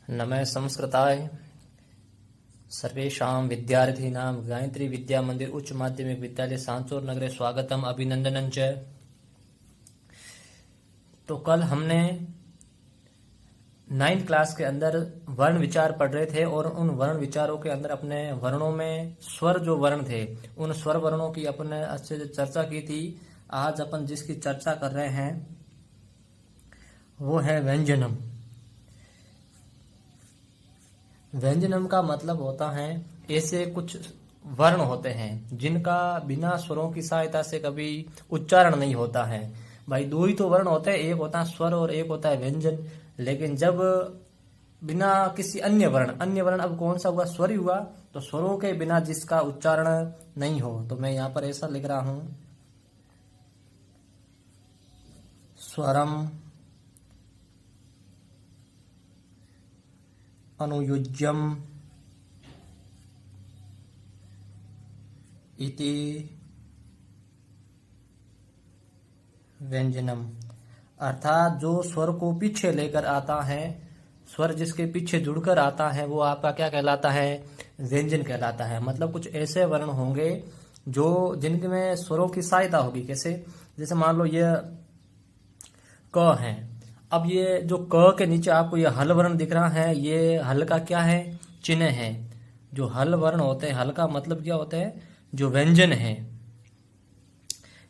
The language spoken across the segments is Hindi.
नमः संस्कृताय सर्वेषां विद्यार्थिनां गायत्री विद्या मंदिर उच्च माध्यमिक विद्यालय सांचौर नगरे स्वागतम अभिनंदनं च। तो कल हमने 9th क्लास के अंदर वर्ण विचार पढ़ रहे थे और उन वर्ण विचारों के अंदर अपने वर्णों में स्वर जो वर्ण थे उन स्वर वर्णों की अपने अच्छे से चर्चा की थी। आज अपन जिसकी चर्चा कर रहे हैं वो है व्यंजनम। व्यंजनम का मतलब होता है ऐसे कुछ वर्ण होते हैं जिनका बिना स्वरों की सहायता से कभी उच्चारण नहीं होता है। भाई दो ही तो वर्ण होते हैं, एक होता है स्वर और एक होता है व्यंजन। लेकिन जब बिना किसी अन्य वर्ण अब कौन सा हुआ, स्वर ही हुआ, तो स्वरों के बिना जिसका उच्चारण नहीं हो, तो मैं यहाँ पर ऐसा लिख रहा हूं स्वरम अनुयुज्यम इति व्यंजनम। अर्थात जो स्वर को पीछे लेकर आता है, स्वर जिसके पीछे जुड़कर आता है वो आपका क्या कहलाता है, व्यंजन कहलाता है। मतलब कुछ ऐसे वर्ण होंगे जो जिनमें स्वरों की सहायता होगी। कैसे, जैसे मान लो ये क है। अब ये जो क के नीचे आपको ये हल वर्ण दिख रहा है, ये हल का क्या है, चिन्ह है। जो हल वर्ण होते हैं, हल का मतलब क्या होता है, जो व्यंजन है।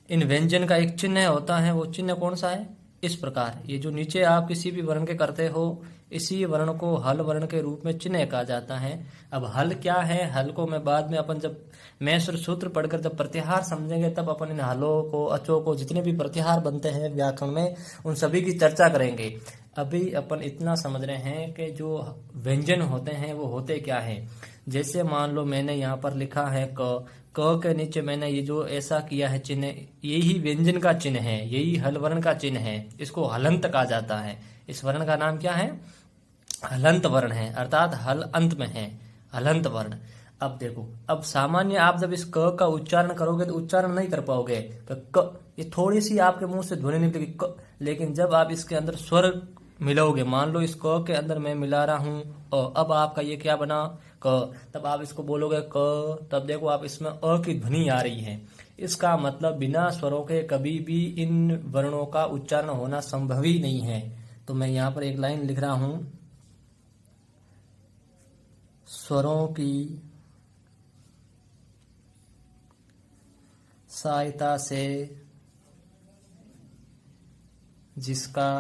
इन व्यंजन का एक चिन्ह होता है, वो चिन्ह कौन सा है, इस प्रकार। ये जो नीचे आप किसी भी वर्ण के करते हो, इसी वर्ण को हल वर्ण के रूप में चिन्ह कहा जाता है। अब हल क्या है, हल को मैं बाद में अपन जब मैसूर सूत्र पढ़कर जब प्रत्याहार समझेंगे तब अपन इन हलों को, अचों को, जितने भी प्रत्याहार बनते हैं व्याकरण में, उन सभी की चर्चा करेंगे। अभी अपन इतना समझ रहे हैं कि जो व्यंजन होते हैं वो होते क्या है। जैसे मान लो मैंने यहाँ पर लिखा है क के नीचे मैंने ये जो ऐसा किया है चिन्ह, यही व्यंजन का चिन्ह है, यही हल वर्ण का चिन्ह है। इसको हलंत कहा जाता है। इस वर्ण का नाम क्या है, हलंत वर्ण है, अर्थात हल अंत में है, हलंत वर्ण। अब देखो, अब सामान्य आप जब इस क का उच्चारण करोगे तो उच्चारण नहीं कर पाओगे। तो क, ये थोड़ी सी आपके मुंह से ध्वनि निकलेगी क, लेकिन जब आप इसके अंदर स्वर मिलाओगे, मान लो इस क के अंदर मैं मिला रहा हूं अब आपका ये क्या बना, क, तब आप इसको बोलोगे क, तब देखो आप इसमें अ की ध्वनि आ रही है। इसका मतलब बिना स्वरों के कभी भी इन वर्णों का उच्चारण होना संभव ही नहीं है। तो मैं यहाँ पर एक लाइन लिख रहा हूं, स्वरों की सहायता से जिसका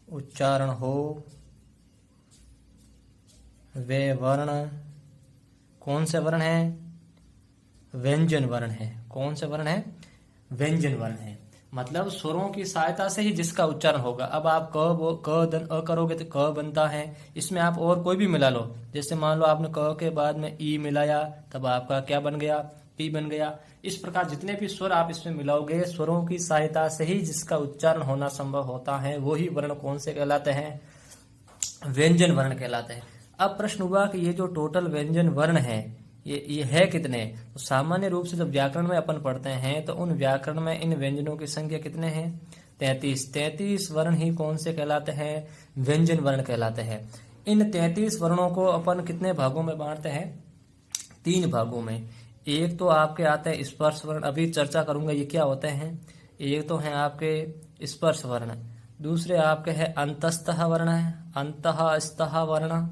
उच्चारण हो वे वर्ण कौन से वर्ण है, व्यंजन वर्ण है। कौन से वर्ण है, व्यंजन वर्ण है। मतलब स्वरों की सहायता से ही जिसका उच्चारण होगा। अब आप क दन अ करोगे तो क बनता है। इसमें आप और कोई भी मिला लो, जैसे मान लो आपने क के बाद में ई मिलाया, तब आपका क्या बन गया, पी बन गया। इस प्रकार जितने भी स्वर आप इसमें मिलाओगे, स्वरों की सहायता से ही जिसका उच्चारण होना संभव होता है, वही वर्ण कौन से कहलाते हैं, व्यंजन वर्ण कहलाते हैं। अब प्रश्न हुआ कि ये जो टोटल व्यंजन वर्ण है ये है कितने। तो सामान्य रूप से जब व्याकरण में अपन पढ़ते हैं तो उन व्याकरण में इन व्यंजनों की संख्या कितने हैं, 33 वर्ण ही कौन से कहलाते हैं, व्यंजन वर्ण कहलाते हैं। इन 33 वर्णों को अपन कितने भागों में बांटते हैं, 3 भागों में। एक तो आपके आते हैं स्पर्श वर्ण, अभी चर्चा करूंगा ये क्या होते हैं। एक तो है आपके स्पर्श वर्ण, दूसरे आपके है अंतस्तः वर्ण है, अंतः स्तः वर्ण,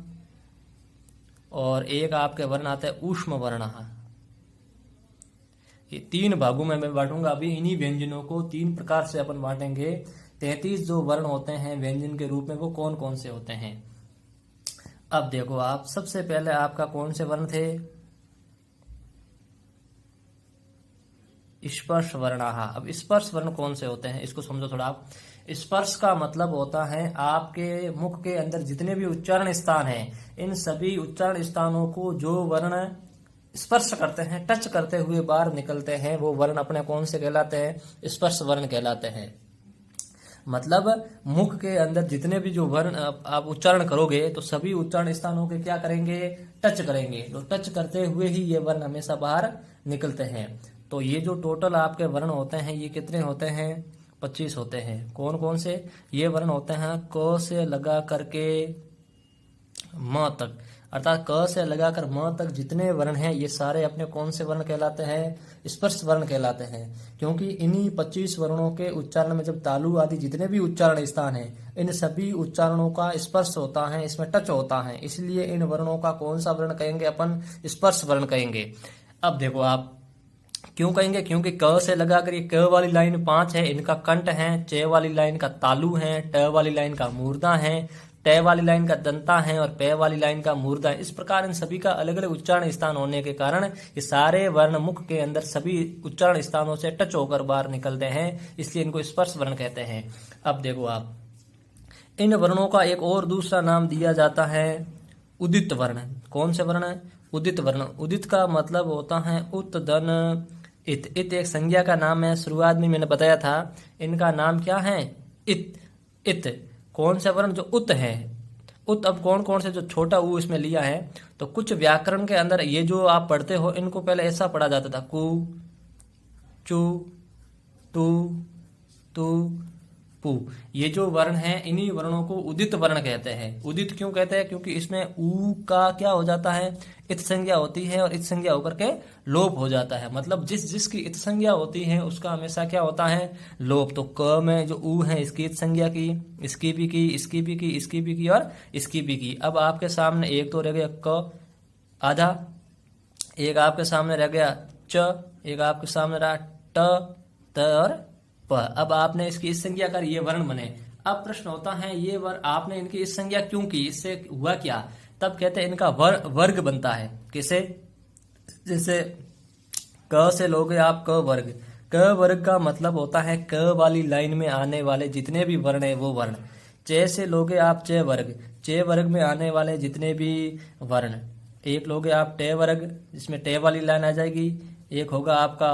और एक आपके वर्ण आता है ऊष्म वर्ण। ये 3 भागों में मैं बांटूंगा। अभी इन्हीं व्यंजनों को 3 प्रकार से अपन बांटेंगे। 33 जो वर्ण होते हैं व्यंजन के रूप में वो कौन कौन से होते हैं। अब देखो आप, सबसे पहले आपका कौन से वर्ण थे, स्पर्श वर्ण। अब स्पर्श वर्ण कौन से होते हैं इसको समझो थोड़ा आप। स्पर्श का मतलब होता है आपके मुख के अंदर जितने भी उच्चारण स्थान हैं, इन सभी उच्चारण स्थानों को जो वर्ण स्पर्श करते हैं, टच करते हुए बाहर निकलते हैं, वो वर्ण अपने कौन से कहलाते हैं, स्पर्श वर्ण कहलाते हैं। मतलब मुख के अंदर जितने भी जो वर्ण आप उच्चारण करोगे तो सभी उच्चारण स्थानों के क्या करेंगे, टच करेंगे। तो टच करते हुए ही ये वर्ण हमेशा बाहर निकलते हैं। तो ये जो टोटल आपके वर्ण होते हैं ये कितने होते हैं, 25 होते हैं। कौन कौन से? ये वर्ण होते हैं क से लगा करके म तक, अर्थात क से लगाकर म तक जितने वर्ण हैं ये सारे अपने कौन से वर्ण कहलाते हैं? स्पर्श वर्ण कहलाते हैं। क्योंकि इन्हीं 25 वर्णों के उच्चारण में जब तालु आदि जितने भी उच्चारण स्थान हैं, इन सभी उच्चारणों का स्पर्श होता है, इसमें टच होता है, इसलिए इन वर्णों का कौन सा वर्ण कहेंगे? अपन स्पर्श वर्ण कहेंगे। अब देखो आप क्यों कहेंगे? क्योंकि क से लगाकर ये क वाली लाइन 5 है, इनका कंठ है, च वाली लाइन का तालु है, ट वाली लाइन का मूर्धा है, ट वाली लाइन का दंता है और प वाली लाइन का मूर्धा है। इस प्रकार इन सभी का अलग अलग उच्चारण स्थान होने के कारण ये सारे वर्ण मुख के अंदर सभी उच्चारण स्थानों से टच होकर बाहर निकलते हैं, इसलिए इनको स्पर्श वर्ण कहते हैं। अब देखो आप, इन वर्णों का एक और दूसरा नाम दिया जाता है उदित वर्ण। कौन से वर्ण? उदित वर्ण। उदित का मतलब होता है उत, दन, इत। इत एक संज्ञा का नाम है, शुरुआत में मैंने बताया था। इनका नाम क्या है? इत। इत कौन से वर्ण? जो उत है। उत अब कौन कौन से? जो छोटा ऊ इसमें लिया है। तो कुछ व्याकरण के अंदर ये जो आप पढ़ते हो, इनको पहले ऐसा पढ़ा जाता था, कु, चु, तु, तु, पु। ये जो वर्ण हैं, इन्हीं वर्णों को उदित वर्ण कहते हैं। उदित क्यों कहते हैं? क्योंकि इसमें ऊ का क्या हो जाता है? इत संज्ञा होती है और इत संज्ञा होकर के लोप हो जाता है। मतलब जिसकी इत संज्ञा होती है उसका हमेशा क्या होता है? लोप। तो क में जो ऊ है इसकी इत संज्ञा की, इसकी भी की, इसकी भी की, इसकी भी की और इसकी भी की। अब आपके सामने एक तो रह गया क आधा, एक आपके सामने रह गया च, एक आपके सामने रहा ट, त और प। अब आपने इसकी इस संज्ञा कर ये वर्ण बने। अब प्रश्न होता है ये वर्ण आपने इनकी इस संज्ञा क्यों की? इससे हुआ क्या? तब कहते हैं इनका वर्ग बनता है। किसे? जैसे क से लोगे आप क वर्ग। क वर्ग का मतलब होता है क वाली लाइन में आने वाले जितने भी वर्ण है वो वर्ण। च से लोगे आप च वर्ग। च वर्ग में आने वाले जितने भी वर्ण। एक लोगे आप ट वर्ग, जिसमें ट वाली लाइन आ जाएगी। एक होगा आपका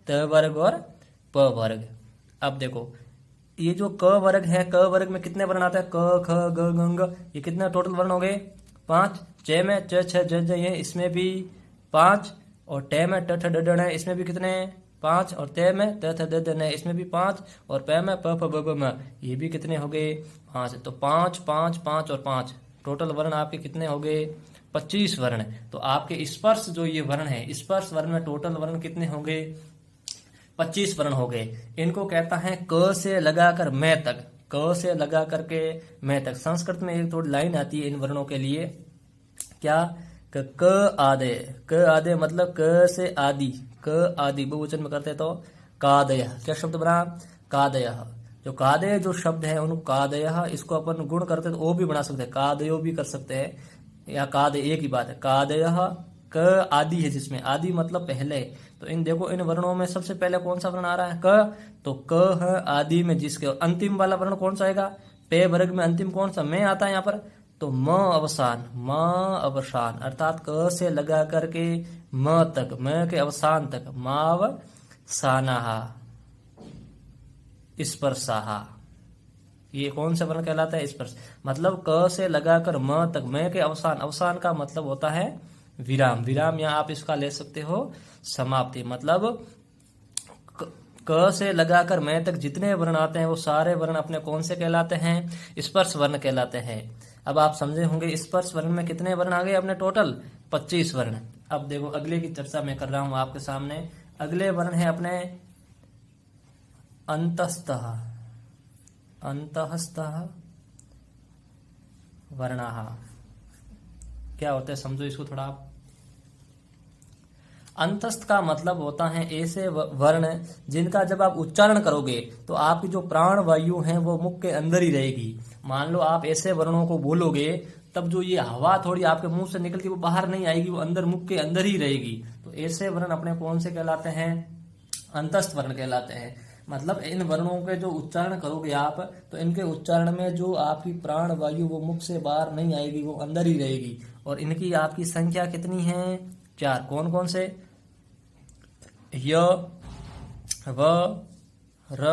त वर्ग और प वर्ग। अब देखो ये जो क वर्ग है, क वर्ग में कितने वर्ण आते हैं? क, ख, ग, ग, ङ। ये कितने टोटल वर्ण हो गए? 5। च में च, छ, ज, ज है, इसमें भी 5। और ट में ट, ठ, ड, ढ है, इसमें भी कितने? 5। और त में त, थ, द, ध है, इसमें भी 5। और प में प, फ, ब, ब, म, ये भी कितने हो गए? 5। तो 5, 5, 5 और 5 टोटल वर्ण आपके कितने हो गए? 25 वर्ण। तो आपके स्पर्श जो ये वर्ण है, स्पर्श वर्ण में टोटल वर्ण कितने हो गए? 25 वर्ण हो गए। इनको कहता है क से लगाकर मैं तक। क से लगा करके मैं तक। संस्कृत में एक थोड़ी लाइन आती है इन वर्णों के लिए, क्या? क आदय। क आदय मतलब क से आदि। क आदि बहुवचन में करते तो कादय। क्या शब्द बना? कादय। जो कादय जो शब्द है उनको कादय, इसको अपन गुण करते तो ओ भी बना सकते हैं, कादयो भी कर सकते हैं, या कादय एक ही बात है। कादय क आदि है, जिसमें आदि मतलब पहले। तो इन देखो इन वर्णों में सबसे पहले कौन सा वर्ण आ रहा है? क। तो क है आदि में, जिसके अंतिम वाला वर्ण कौन सा आएगा? पे वर्ग में अंतिम कौन सा? मैं आता है यहाँ पर। तो म अवसान, म अवसान, अर्थात क से लगा करके म तक, म के अवसान तक, माव सानाहा स्पर्शाहा। ये कौन सा वर्ण कहलाता है? स्पर्श। मतलब क से लगाकर म तक, म के अवसान। अवसान का मतलब होता है विराम। विराम या आप इसका ले सकते हो समाप्ति। मतलब क से लगाकर मैं तक जितने वर्ण आते हैं वो सारे वर्ण अपने कौन से कहलाते हैं? स्पर्श वर्ण कहलाते हैं। अब आप समझे होंगे स्पर्श वर्ण में कितने वर्ण आ गए अपने? टोटल 25 वर्ण। अब देखो अगले की चर्चा मैं कर रहा हूं आपके सामने। अगले वर्ण है अपने अंतस्तः। अंतःस्तः वर्णाः। क्या होता है समझो इसको थोड़ा आप। अंतस्थ का मतलब होता है ऐसे वर्ण जिनका जब आप उच्चारण करोगे तो आपकी जो प्राण वायु है वो मुख के अंदर ही रहेगी। मान लो आप ऐसे वर्णों को बोलोगे तब जो ये हवा थोड़ी आपके मुंह से निकलती वो बाहर नहीं आएगी, वो अंदर मुख के अंदर ही रहेगी। तो ऐसे वर्ण अपने कौन से कहलाते हैं? अंतस्थ वर्ण कहलाते हैं। मतलब इन वर्णों के जो उच्चारण करोगे आप तो इनके उच्चारण में जो आपकी प्राण वायु वो मुख से बाहर नहीं आएगी, वो अंदर ही रहेगी। और इनकी आपकी संख्या कितनी है? 4। कौन कौन से? य, व, र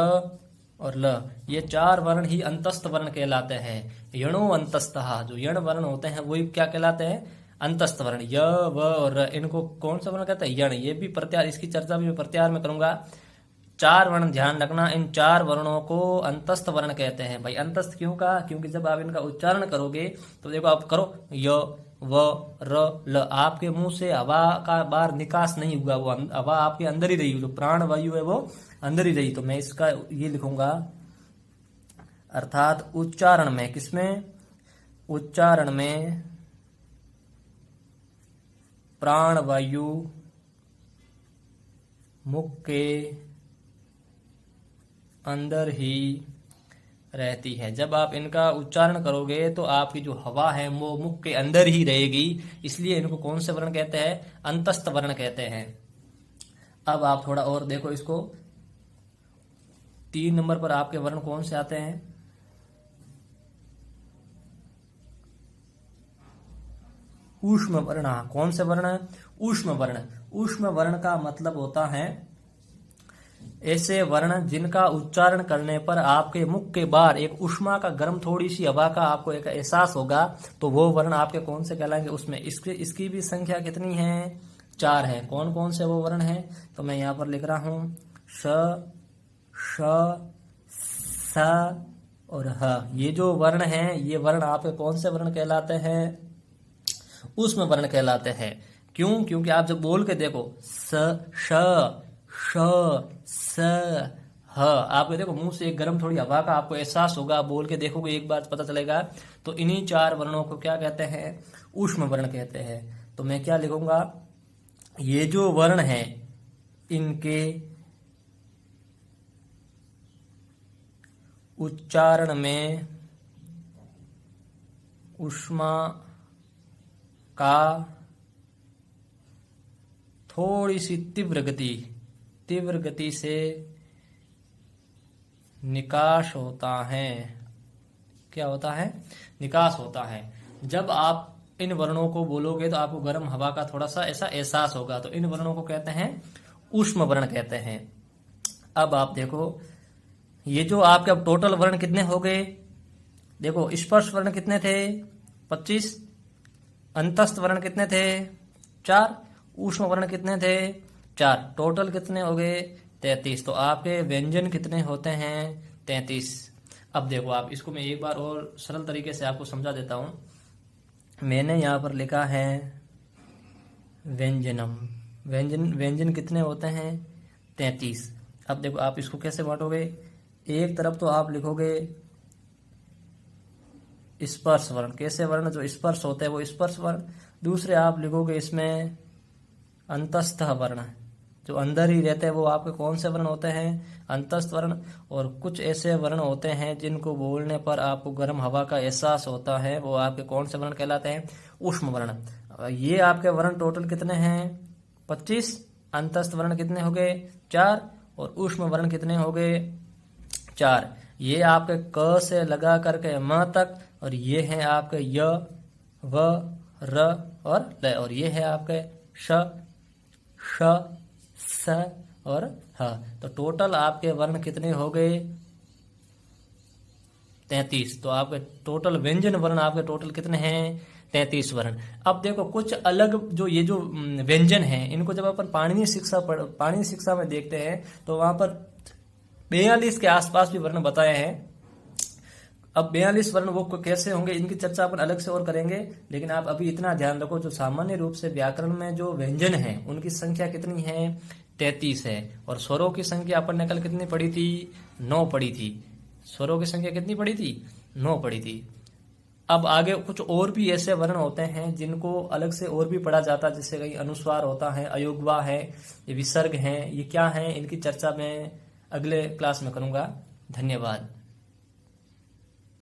और ल। ये 4 वर्ण ही अंतस्थ वर्ण कहलाते हैं। यणो अंतस्थः, जो यण वर्ण होते हैं वही क्या कहलाते हैं? अंतस्थ वर्ण। य, व और र, इनको कौन सा वर्ण कहते हैं? यण। ये भी प्रत्याहार, इसकी चर्चा भी मैं प्रत्याहार में करूंगा। 4 वर्ण ध्यान रखना, इन 4 वर्णों को अंतस्थ वर्ण कहते हैं। भाई अंतस्थ क्यों कहा? क्योंकि जब आप इनका उच्चारण करोगे तो देखो आप करो य व र ल, आपके मुंह से हवा का बाहर निकास नहीं हुआ, वो हवा आपके अंदर ही रही, जो प्राण वायु है वो अंदर ही रही। तो मैं इसका ये लिखूंगा, अर्थात उच्चारण में, किसमें? उच्चारण में प्राण वायु मुख के अंदर ही रहती है। जब आप इनका उच्चारण करोगे तो आपकी जो हवा है वो मुख के अंदर ही रहेगी, इसलिए इनको कौन से वर्ण कहते हैं? अंतस्थ वर्ण कहते हैं। अब आप थोड़ा और देखो इसको, 3 नंबर पर आपके वर्ण कौन से आते हैं? ऊष्म वर्ण। कौन से वर्ण? ऊष्म वर्ण। ऊष्म वर्ण का मतलब होता है ऐसे वर्ण जिनका उच्चारण करने पर आपके मुख के बाहर एक उष्मा का, गर्म थोड़ी सी हवा का आपको एक एहसास होगा, तो वो वर्ण आपके कौन से कहलाएंगे? उसमें इसकी भी संख्या कितनी है? 4 है। कौन कौन से वो वर्ण है? तो मैं यहां पर लिख रहा हूं, श, श, स और ह। ये जो वर्ण हैं, ये वर्ण आपके कौन से वर्ण कहलाते हैं? ऊष्म वर्ण कहलाते हैं। क्यों? क्योंकि आप जब बोल के देखो, स, श, श, स, ह, आपको देखो मुंह से एक गर्म थोड़ी हवा का आपको एहसास होगा, बोल के देखोगे एक बार पता चलेगा। तो इन्हीं 4 वर्णों को क्या कहते हैं? ऊष्म वर्ण कहते हैं। तो मैं क्या लिखूंगा, ये जो वर्ण हैं इनके उच्चारण में ऊष्मा का थोड़ी सी तीव्र गति से निकास होता है। क्या होता है? निकास होता है। जब आप इन वर्णों को बोलोगे तो आपको गर्म हवा का थोड़ा सा ऐसा एहसास होगा, तो इन वर्णों को कहते हैं ऊष्म वर्ण कहते हैं। अब आप देखो, ये जो आपके अब टोटल वर्ण कितने हो गए? देखो, स्पर्श वर्ण कितने थे? 25। अंतस्थ वर्ण कितने थे? 4। ऊष्म वर्ण कितने थे? 4। टोटल कितने हो गए? 33। तो आपके व्यंजन कितने होते हैं? 33। अब देखो आप इसको मैं एक बार और सरल तरीके से आपको समझा देता हूं। मैंने यहां पर लिखा है व्यंजनम। व्यंजन कितने होते हैं? 33। अब देखो आप इसको कैसे बांटोगे? एक तरफ तो आप लिखोगे स्पर्श वर्ण, कैसे वर्ण जो स्पर्श होते हैं वो स्पर्श वर्ण। दूसरे आप लिखोगे इसमें अंतस्थ वर्ण, जो अंदर ही रहते हैं, वो आपके कौन से वर्ण होते हैं? अंतस्थ वर्ण। और कुछ ऐसे वर्ण होते हैं जिनको बोलने पर आपको गर्म हवा का एहसास होता है, वो आपके कौन से वर्ण कहलाते हैं? ऊष्म वर्ण। ये आपके वर्ण टोटल कितने हैं? 25। अंतस्थ वर्ण कितने हो गए? 4। और ऊष्म वर्ण कितने हो गए? 4। ये आपके क से लगा करके म तक, और ये है आपके य, व, र और ल, और ये है आपके श, श, स और ह। तो टोटल आपके वर्ण कितने हो गए? 33। तो आपके टोटल व्यंजन वर्ण आपके टोटल कितने हैं? 33 वर्ण। अब देखो कुछ अलग जो ये जो व्यंजन हैं, इनको जब अपन पाणिनि शिक्षा में देखते हैं तो वहां पर 42 के आसपास भी वर्ण बताए हैं। अब 42 वर्ण वो कैसे होंगे, इनकी चर्चा अपन अलग से और करेंगे, लेकिन आप अभी इतना ध्यान रखो, जो सामान्य रूप से व्याकरण में जो व्यंजन है उनकी संख्या कितनी है? 33 है। और स्वरों की संख्या अपन ने कल कितनी पढ़ी थी? 9 पढ़ी थी। स्वरों की संख्या कितनी पढ़ी थी? 9 पढ़ी थी। अब आगे कुछ और भी ऐसे वर्ण होते हैं जिनको अलग से और भी पढ़ा जाता है, जैसे कहीं अनुस्वार होता है, अयोगवा है, ये विसर्ग है, ये क्या है, इनकी चर्चा मैं अगले क्लास में करूंगा। धन्यवाद।